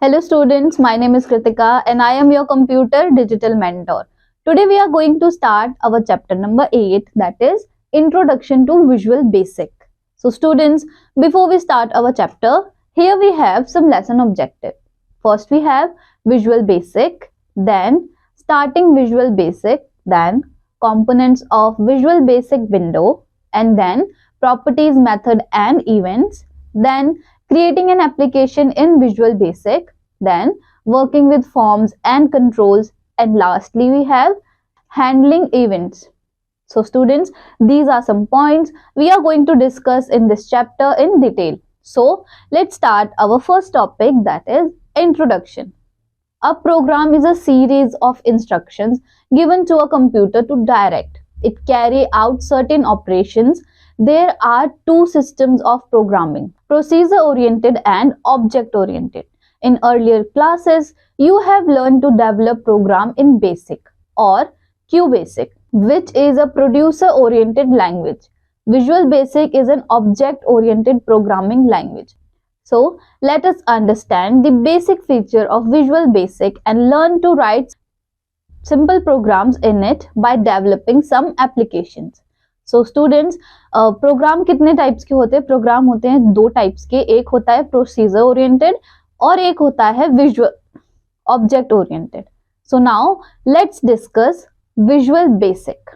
Hello students, my name is Kritika and I am your computer digital mentor. Today we are going to start our chapter number 8, that is Introduction to Visual Basic. So students, before we start our chapter, here we have some lesson objective. First we have Visual Basic, then starting Visual Basic, then components of Visual Basic window, and then properties, method and events, then creating an application in Visual Basic, then working with forms and controls, and lastly we have handling events. So students, these are some points we are going to discuss in this chapter in detail. So let's start our first topic, that is introduction. A program is a series of instructions given to a computer to direct it carry out certain operations. There are two systems of programming, procedure oriented and object oriented. In earlier classes, you have learned to develop program in BASIC or QBasic, which is a producer oriented language. Visual Basic is an object oriented programming language. So let us understand the basic feature of Visual Basic and learn to write simple programs in it by developing some applications. So students, program कितने types के होते हैं? Programme होते हैं दो types के, एक होता है प्रोसीजर ओरिएंटेड और एक होता है visual object oriented. So now let's discuss visual basic.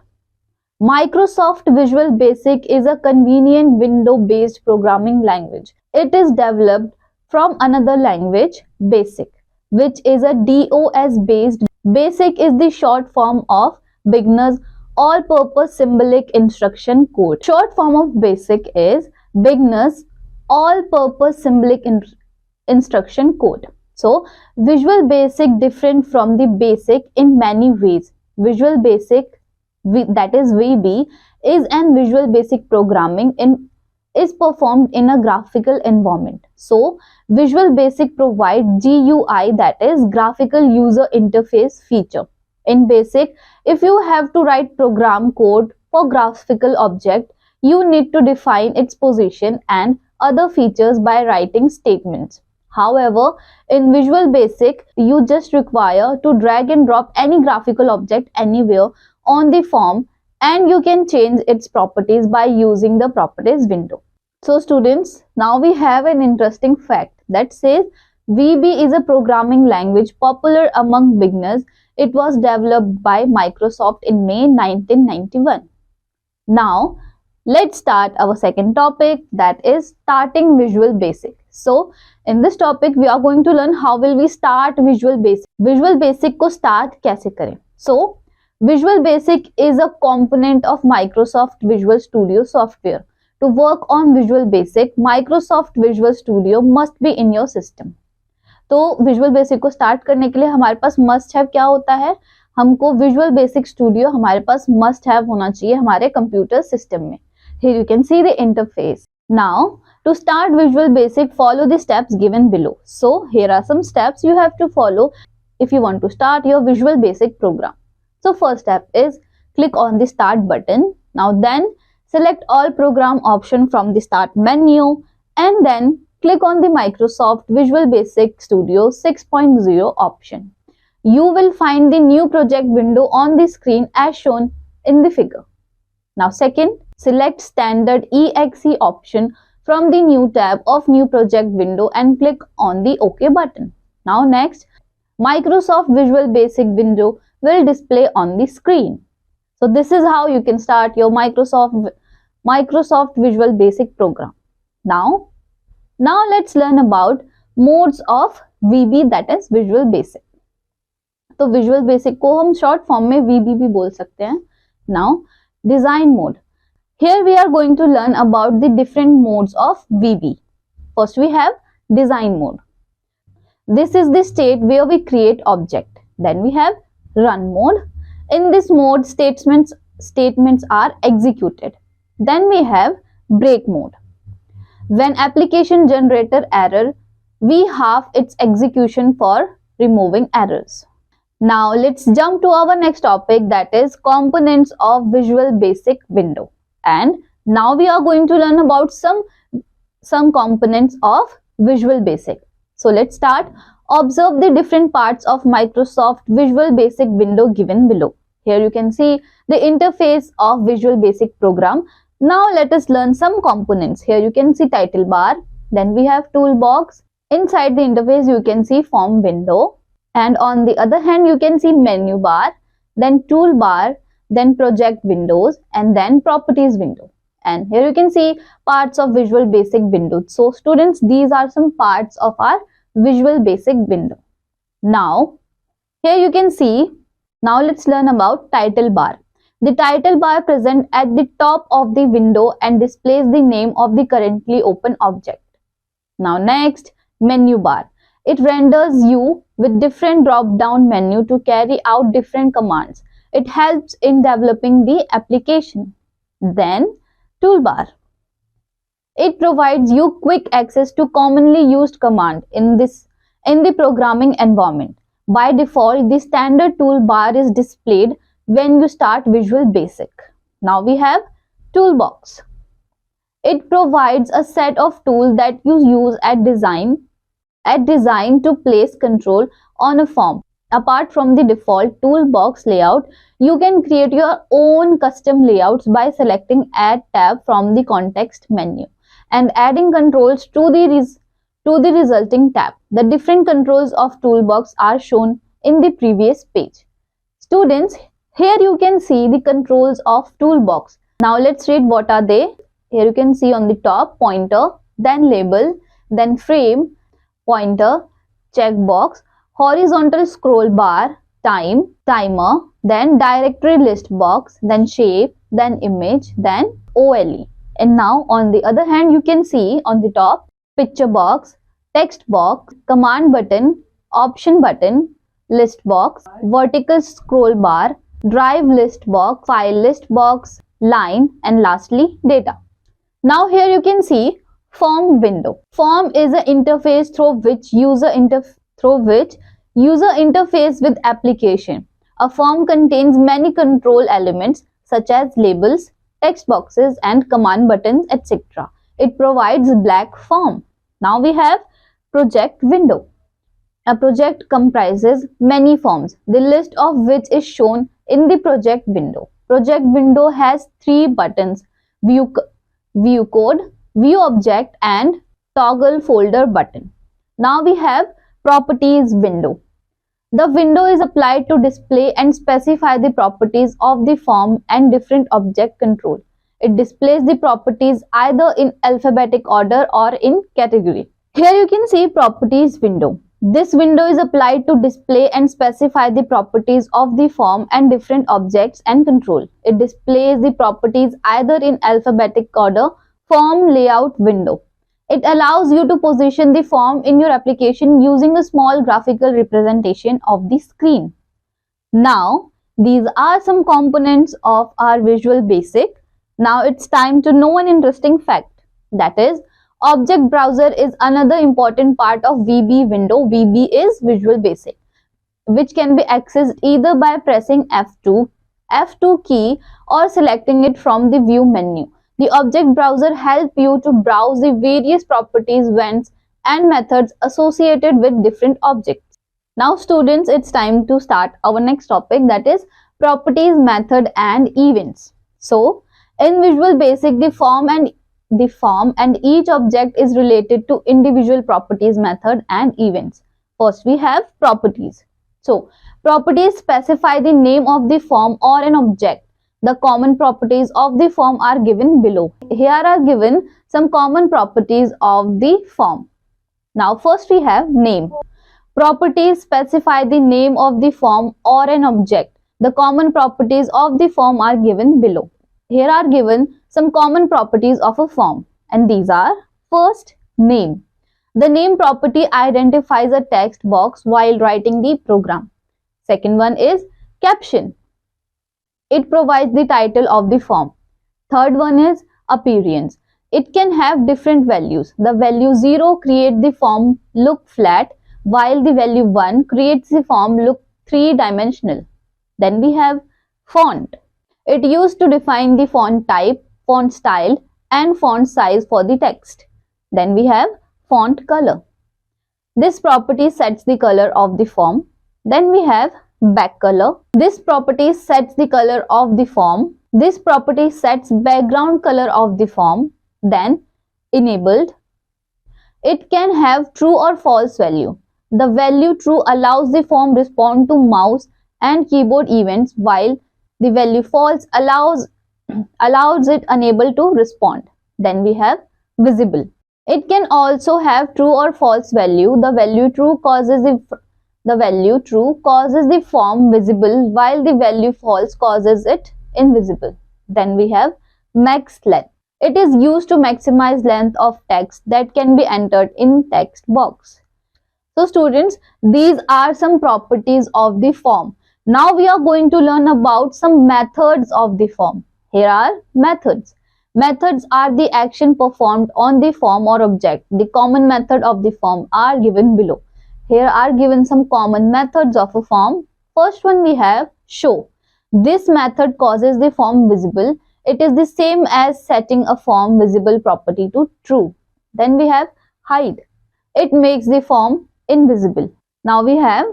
Microsoft Visual Basic is a convenient window-based programming language. It is developed from another language, BASIC, which is a DOS-based. BASIC is the short form of Beginner's All-Purpose Symbolic Instruction Code. Short form of BASIC is Beginner's All-Purpose Symbolic Instruction Code. So, Visual Basic different from the BASIC in many ways. Visual Basic, that is VB, is an Visual Basic programming is performed in a graphical environment. So, Visual Basic provides GUI, that is Graphical User Interface feature. In BASIC, if you have to write program code for graphical object, you need to define its position and other features by writing statements. However, in Visual Basic, you just require to drag and drop any graphical object anywhere on the form and you can change its properties by using the properties window. So students, now we have an interesting fact that says VB is a programming language popular among beginners. It was developed by Microsoft in May 1991. Now, let's start our second topic, that is starting Visual Basic. So, in this topic, we are going to learn how will we start Visual Basic. Visual Basic को start कैसे करें? So, Visual Basic is a component of Microsoft Visual Studio software. To work on Visual Basic, Microsoft Visual Studio must be in your system. तो visual basic को start करने के लिए हमारे पास must have क्या होता है? हमको विजुअल बेसिक स्टूडियो हमारे पास मस्ट हैव होना चाहिए हमारे कंप्यूटर सिस्टम में. Here you can see the interface. Now, to start Visual Basic, follow the steps given below. So, here are some steps you have to follow if you want to start your Visual Basic program. So, first step is click on the Start button. Now, then select all program option from the Start menu and then click on the Microsoft Visual Basic Studio 6.0 option. You will find the new project window on the screen as shown in the figure. Now second, select Standard EXE option from the new tab of new project window and click on the OK button. Now next, Microsoft Visual Basic window will display on the screen. So this is how you can start your Microsoft Visual Basic program. Now let's learn about modes of VB, that is Visual Basic. तो Visual Basic को हम short form में VB भी बोल सकते हैं. Now design mode. Here we are going to learn about the different modes of VB. First we have design mode. This is the state where we create object. Then we have run mode. In this mode, statements are executed. Then we have break mode. When application generator error, we halve its execution for removing errors. Now let's jump to our next topic, that is components of Visual Basic window. And now we are going to learn about some components of Visual Basic. So let's start. Observe the different parts of Microsoft Visual Basic window given below. Here you can see the interface of Visual Basic program. Now let us learn some components. Here you can see title bar, then we have toolbox. Inside the interface you can see form window, and on the other hand you can see menu bar, then toolbar, then project windows, and then properties window. And here you can see parts of Visual Basic window. So students, these are some parts of our Visual Basic window. Now here you can see, now let's learn about title bar. The title bar present at the top of the window and displays the name of the currently open object. Now next, menu bar. It renders you with different drop down menu to carry out different commands. It helps in developing the application. Then toolbar. It provides you quick access to commonly used command in the programming environment. By default, the standard toolbar is displayed when you start Visual Basic. Now we have toolbox. It provides a set of tools that you use at design to place control on a form. Apart from the default toolbox layout, you can create your own custom layouts by selecting Add tab from the context menu and adding controls to the resulting tab. The different controls of toolbox are shown in the previous page. Students, here you can see the controls of toolbox. Now let's read what are they. Here you can see on the top pointer, then label, then frame, pointer, checkbox, horizontal scroll bar, time, timer, then directory list box, then shape, then image, then OLE. And now on the other hand you can see on the top picture box, text box, command button, option button, list box, vertical scroll bar, drive list box, file list box, line, and lastly data. Now here you can see form window. Form is an interface through which user interface with application. A form contains many control elements such as labels, text boxes, and command buttons, etc. It provides black form. Now we have project window. A project comprises many forms, the list of which is shown in the project window. Project window has three buttons: view code, view object, and toggle folder button. Now we have properties window. The window is applied to display and specify the properties of the form and different object control. It displays the properties either in alphabetic order or in category. Here you can see properties window. This window is applied to display and specify the properties of the form and different objects and control. It displays the properties either in alphabetic order. Form layout window. It allows you to position the form in your application using a small graphical representation of the screen. Now, these are some components of our Visual Basic. Now it's time to know an interesting fact. That is, Object Browser is another important part of VB window. VB is Visual Basic, which can be accessed either by pressing F2 key or selecting it from the View menu. The Object Browser helps you to browse the various properties, events, and methods associated with different objects. Now students, it's time to start our next topic, that is properties, method, and events. So in Visual Basic, the form and each object is related to individual properties, method, and events. First we have properties. So properties specify the name of the form or an object. The common properties of the form are given below. Here are given some common properties of the form. Now first we have name. Properties specify the name of the form or an object. The common properties of the form are given below. Here are given some common properties of a form, and these are: first, name. The name property identifies a text box while writing the program. Second one is caption. It provides the title of the form. Third one is appearance. It can have different values. The value 0 creates the form look flat, while the value 1 creates the form look three-dimensional. Then we have font. It used to define the font type, font style, and font size for the text. Then we have font color. This property sets the color of the form. Then we have back color. This property sets the color of the form. This property sets background color of the form. Then enabled. It can have true or false value. The value true allows the form respond to mouse and keyboard events, while the value false allows it unable to respond. Then we have visible. It can also have true or false value. The value true causes the form visible, while the value false causes it invisible. Then we have max length. It is used to maximize length of text that can be entered in text box. So students, these are some properties of the form. Now we are going to learn about some methods of the form. Here are methods. Methods are the action performed on the form or object. The common method of the form are given below. Here are given some common methods of a form. First one we have show. This method causes the form visible. It is the same as setting a form visible property to true. Then we have hide. It makes the form invisible. Now we have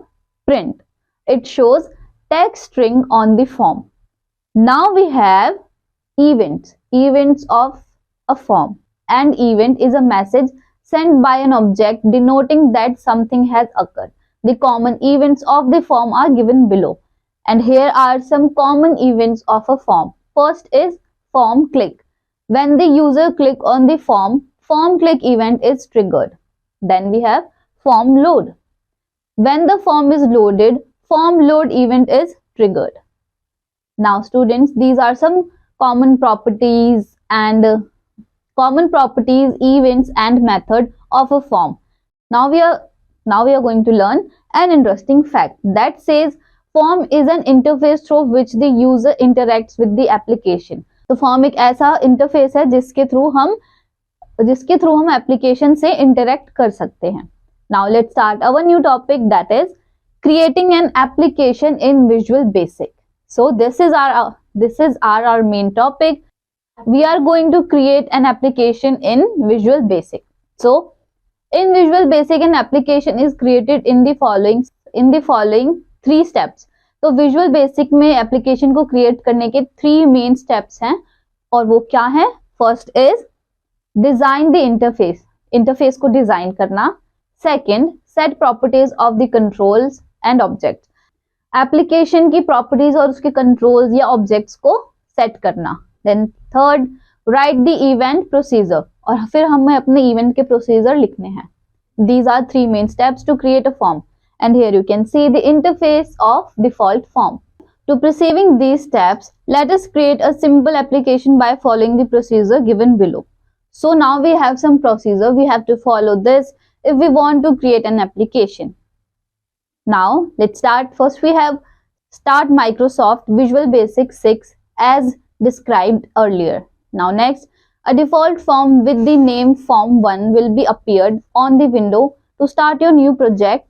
print. It shows text string on the form. Now we have events. Events of a form. An event is a message sent by an object denoting that something has occurred. The common events of the form are given below. And here are some common events of a form. First is form click. When the user click on the form click event is triggered. Then we have form load. When the form is loaded, form load event is triggered. Now students, these are some common properties, events and method of a form. Now we are going to learn an interesting fact that says form is an interface through which the user interacts with the application. तो form एक ऐसा interface है जिसके through हम application से interact कर सकते हैं. Now let's start our new topic that is creating an application in visual basic. So this is our main topic. We are going to create an application in Visual Basic. So in Visual Basic, an application is created in the following 3 steps. तो visual basic में application को create करने के 3 main steps हैं और वो क्या है. First is design the interface को डिजाइन करना. Second, set properties of the controls and objects, application की प्रॉपर्टीज और उसके कंट्रोल्स या ऑब्जेक्ट्स को सेट करना. Then third, write the event procedure, और फिर हमें अपने इवेंट के प्रोसीजर लिखने हैं. These are 3 main steps to create a form. And here you can see the interface of default form. To perceiving these steps, let us create a simple application by following the procedure given below. So now we have some procedure. We have to follow this if we want to create an application. Now let's start. First we have start Microsoft Visual Basic 6 as described earlier. Now next, a default form with the name form1 will be appeared on the window. To start your new project,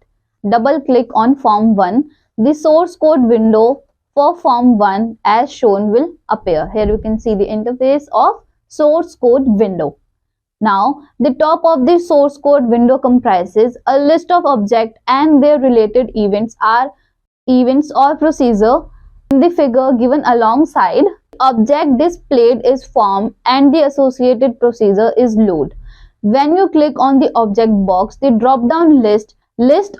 double click on form 1. The source code window for form 1 as shown will appear. Here you can see the interface of source code window. Now the top of the source code window comprises a list of objects and their related events or procedure. In the figure given alongside, object displayed is form and the associated procedure is load. When you click on the object box, the drop down list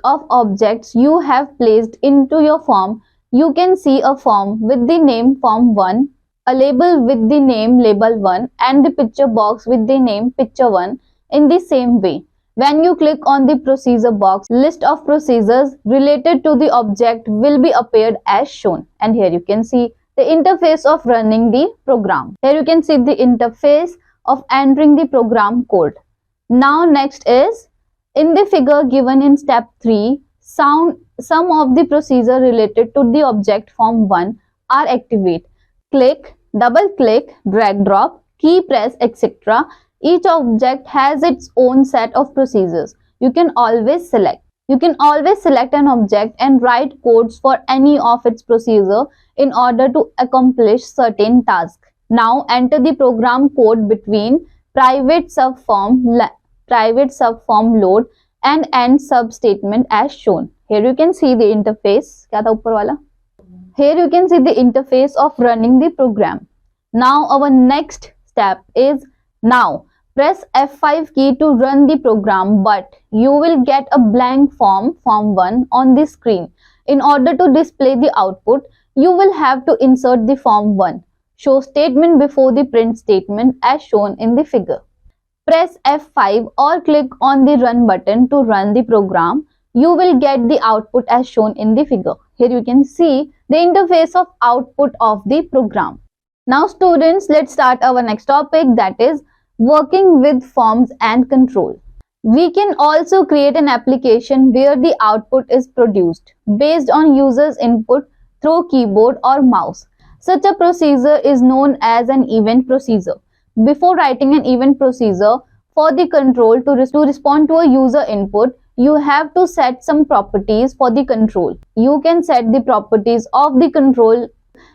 of objects you have placed into your form, you can see a form with the name form1, a label with the name label1 and the picture box with the name picture1. In the same way, when you click on the procedure box, list of procedures related to the object will be appeared as shown. And here you can see the interface of running the program. Here you can see the interface of entering the program code. Now next is, in the figure given in step 3, some of the procedure related to the object form1 are activate. Click, double click, drag drop, key press, etc. Each object has its own set of procedures. You can always select an object and write codes for any of its procedure in order to accomplish certain tasks. Now enter the program code between private subform load and end sub statement as shown. Here you can see the interface. क्या था ऊपर वाला? Here you can see the interface of running the program. Now our next step is now press F5 key to run the program, but you will get a blank form 1 on the screen. In order to display the output, you will have to insert the form 1 show statement before the print statement as shown in the figure. Press F5 or click on the run button to run the program. You will get the output as shown in the figure. Here you can see the interface of output of the program. Now students, let's start our next topic, that is working with forms and control. We can also create an application where the output is produced based on user's input through keyboard or mouse. Such a procedure is known as an event procedure. Before writing an event procedure for the control to respond to a user input, you have to set some properties for the control. You can set the properties of the control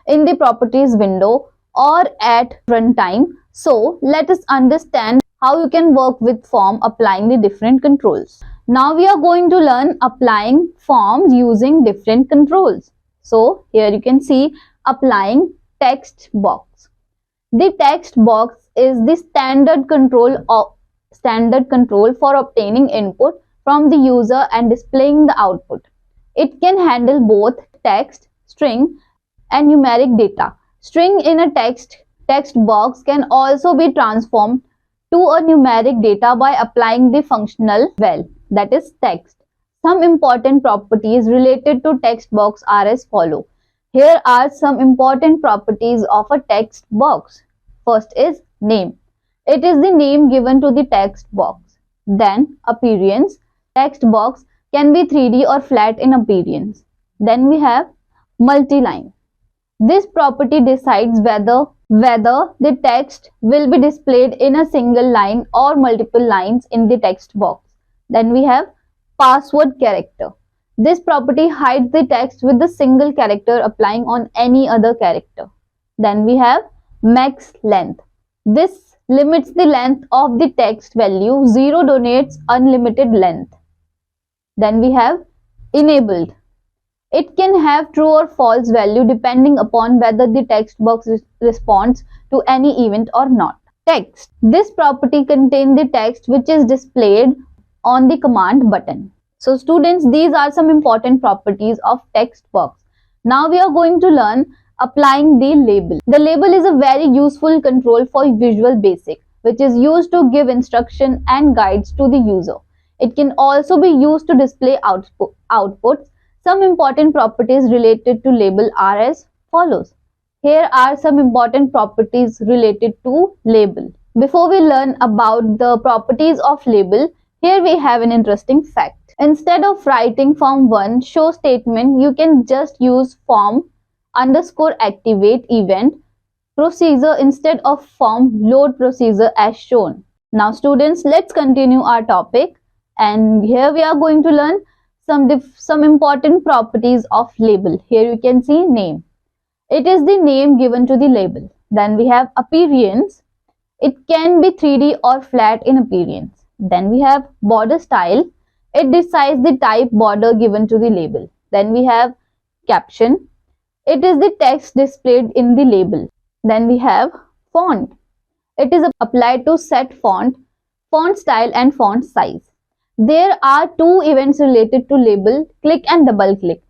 in the properties window or at runtime. So let us understand how you can work with form applying the different controls. Now we are going to learn applying forms using different controls. So here you can see applying text box. The text box is the standard control for obtaining input from the user and displaying the output. It can handle both text, string and numeric data. String in a text box can also be transformed to a numeric data by applying the functional val, that is text. Some important properties related to text box are as follow. Here are some important properties of a text box. First is name. It is the name given to the text box. Then appearance. Text box can be 3D or flat in appearance. Then we have multi-line. This property decides whether the text will be displayed in a single line or multiple lines in the text box. Then we have password character. This property hides the text with a single character applying on any other character. Then we have max length. This limits the length of the text value. 0 denotes unlimited length. Then we have enabled. It can have true or false value depending upon whether the text box responds to any event or not. Text. This property contains the text which is displayed on the command button. So students, these are some important properties of text box. Now we are going to learn applying the label. The label is a very useful control for Visual Basic, which is used to give instruction and guides to the user. It can also be used to display outputs. Some important properties related to label are as follows. Here are some important properties related to label. Before we learn about the properties of label, here we have an interesting fact. Instead of writing form1 show statement, you can just use form underscore activate event procedure instead of form load procedure as shown. Now students, let's continue our topic, and here we are going to learn some important properties of label. Here you can see name. It is the name given to the label. Then we have appearance. It can be 3D or flat in appearance. Then we have border style. It decides the type border given to the label. Then we have caption. It is the text displayed in the label. Then we have font. It is applied to set font style and font size. There are two events related to label, click and double click.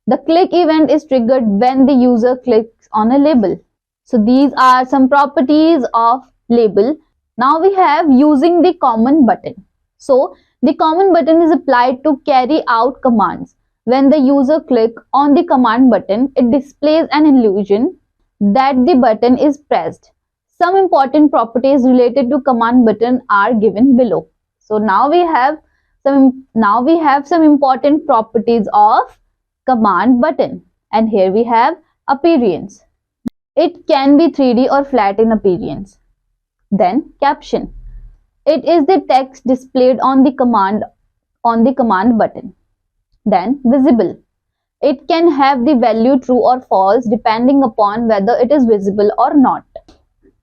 The click event is triggered when the user clicks on a label. So these are some properties of label. Now we have using the command button. So the command button is applied to carry out commands. When the user clicks on the command button, it displays an illusion that the button is pressed. Some important properties related to command button are given below. So now we have some important properties of command button, and here we have appearance. It can be 3D or flat in appearance. Then caption. It is the text displayed on the command button. Then visible. It can have the value true or false depending upon whether it is visible or not.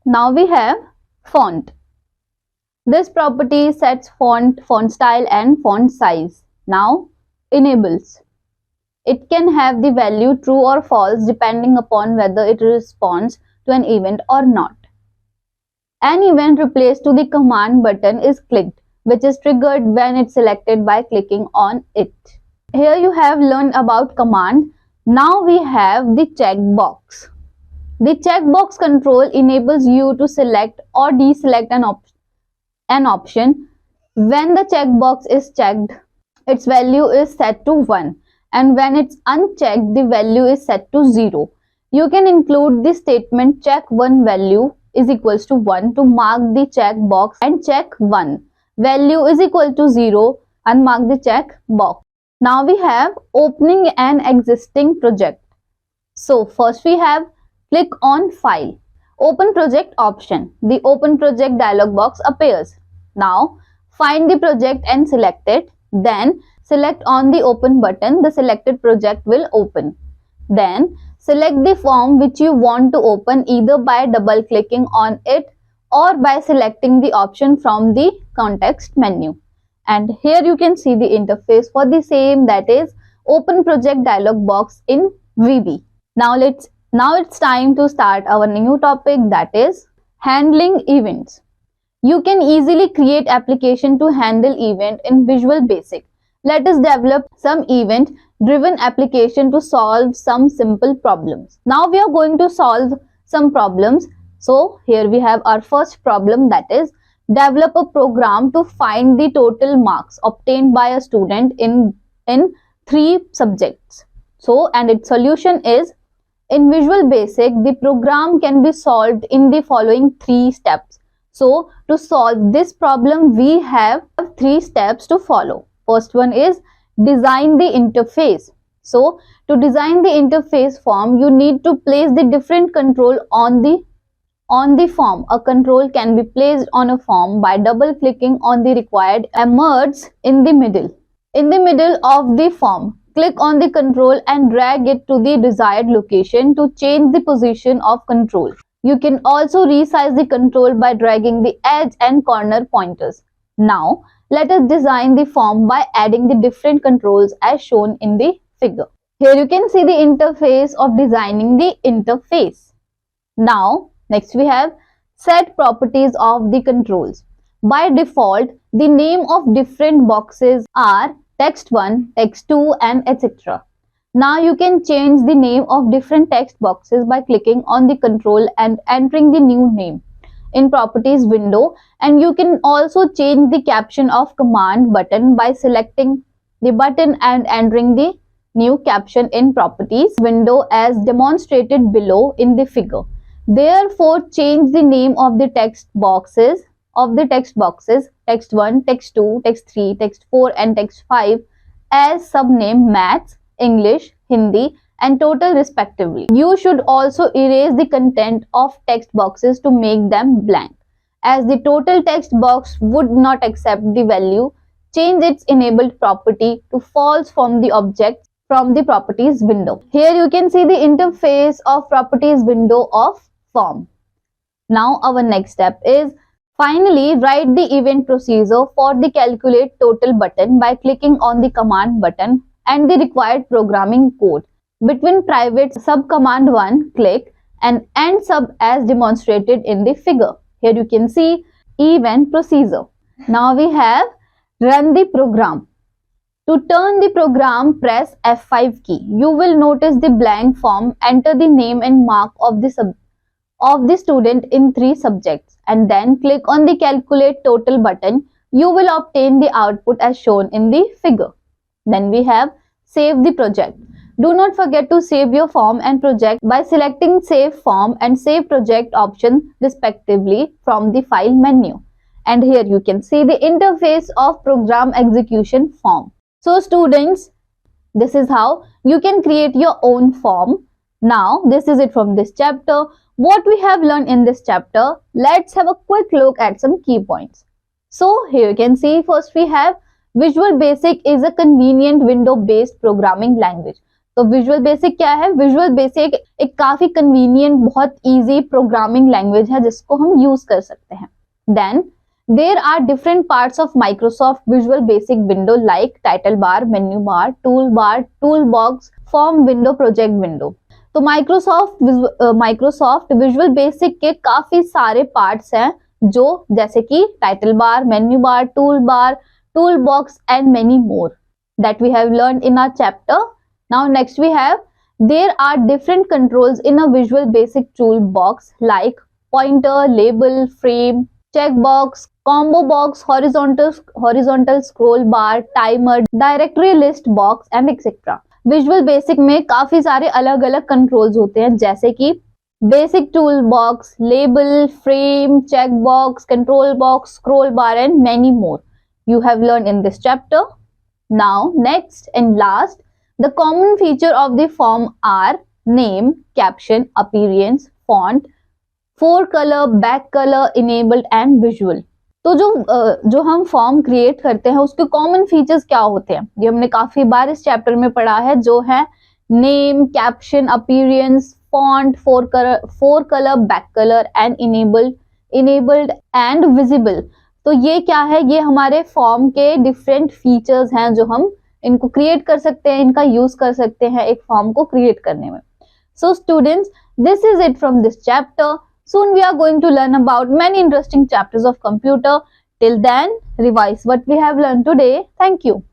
Now we have font. This property sets font, font style and font size. Now, enables. It can have the value true or false depending upon whether it responds to an event or not. An event replaced to the command button is clicked, which is triggered when it's selected by clicking on it. Here you have learned about command. Now we have the checkbox. The checkbox control enables you to select or deselect an option. When the checkbox is checked, its value is set to 1, and when it's unchecked, the value is set to 0. You can include the statement check one value is equals to 1 to mark the checkbox and check 1 value is equal to 0 and mark the check box. Now we have opening an existing project. So first we have click on file, open project option. The open project dialog box appears. Now find the project and select it. Then select on the open button. The selected project will open. Then select the form which you want to open either by double clicking on it or by selecting the option from the context menu. And here you can see the interface for the same, that is open project dialog box in VB. Now it's time to start our new topic, that is handling events. You can easily create application to handle event in Visual Basic. Let us develop some event driven application to solve some simple problems. Now we are going to solve some problems. So here we have our first problem, that is develop a program to find the total marks obtained by a student in 3 subjects. So, and its solution is, in Visual Basic, the program can be solved in the following 3 steps. So to solve this problem, we have 3 steps to follow. First one is design the interface. So to design the interface form, you need to place the different control on the form. A control can be placed on a form by double clicking on the required emerge in the middle. In the middle of the form, click on the control and drag it to the desired location to change the position of control. You can also resize the control by dragging the edge and corner pointers. Now, let us design the form by adding the different controls as shown in the figure. Here you can see the interface of designing the interface. Now, next we have set properties of the controls. By default, the name of different boxes are text 1, text 2 and etc. Now you can change the name of different text boxes by clicking on the control and entering the new name in properties window, and you can also change the caption of command button by selecting the button and entering the new caption in properties window as demonstrated below in the figure. Therefore, change the name of the text boxes text 1, text 2, text 3, text 4 and text 5 as subname Maths, English, Hindi and Total respectively. You should also erase the content of text boxes to make them blank. As the total text box would not accept the value, change its enabled property to false from the object from the properties window. Here you can see the interface of properties window of form. Now our next step is finally write the event procedure for the calculate total button by clicking on the command button and the required programming code. Between private sub command 1, click and end sub as demonstrated in the figure. Here you can see event procedure. Now we have run the program. To turn the program, press F5 key. You will notice the blank form. Enter the name and mark of the student in 3 subjects and then click on the calculate total button. You will obtain the output as shown in the figure. Then we have save the project. Do not forget to save your form and project by selecting save form and save project option respectively from the file menu. And here you can see the interface of program execution form. So students, this is how you can create your own form. Now this is it from this chapter. What we have learned in this chapter, let's have a quick look at some key points. So here you can see first we have Visual Basic is a convenient window based programming language. तो visual basic क्या है? Visual basic एक काफी convenient, बहुत easy programming language है जिसको हम use कर सकते हैं. Then There are different parts of Microsoft Visual Basic window like title bar, menu bar, toolbar, toolbox, form window, project window. तो माइक्रोसॉफ्ट विजुअल बेसिक के काफी सारे पार्ट्स हैं जो जैसे कि title bar, menu bar, tool box and many more that we have learned in our chapter. Now next we have there are different controls in a Visual Basic toolbox like pointer, label, frame, checkbox, combo box, horizontal scroll bar, timer, directory list box and etc. Visual basic में काफी सारे अलग अलग controls होते हैं जैसे कि basic tool box, label, frame, check box, control box, scroll bar and many more you have learned in this chapter. Now next and last, the common feature of the form are name, caption, appearance, font, fore color, back color, enabled and visual. तो जो हम form create करते हैं उसके common features क्या होते हैं ये हमने काफी बार इस चैप्टर में पढ़ा है, जो है name, caption, appearance, font, four colour, back colour and enabled and visible. तो ये क्या है, ये हमारे फॉर्म के डिफरेंट फीचर्स हैं जो हम इनको क्रिएट कर सकते हैं, इनका यूज कर सकते हैं एक फॉर्म को क्रिएट करने में. So students, this is it from this chapter. Soon we are going to learn about many interesting chapters of computer. Till then, revise what we have learned today. Thank you.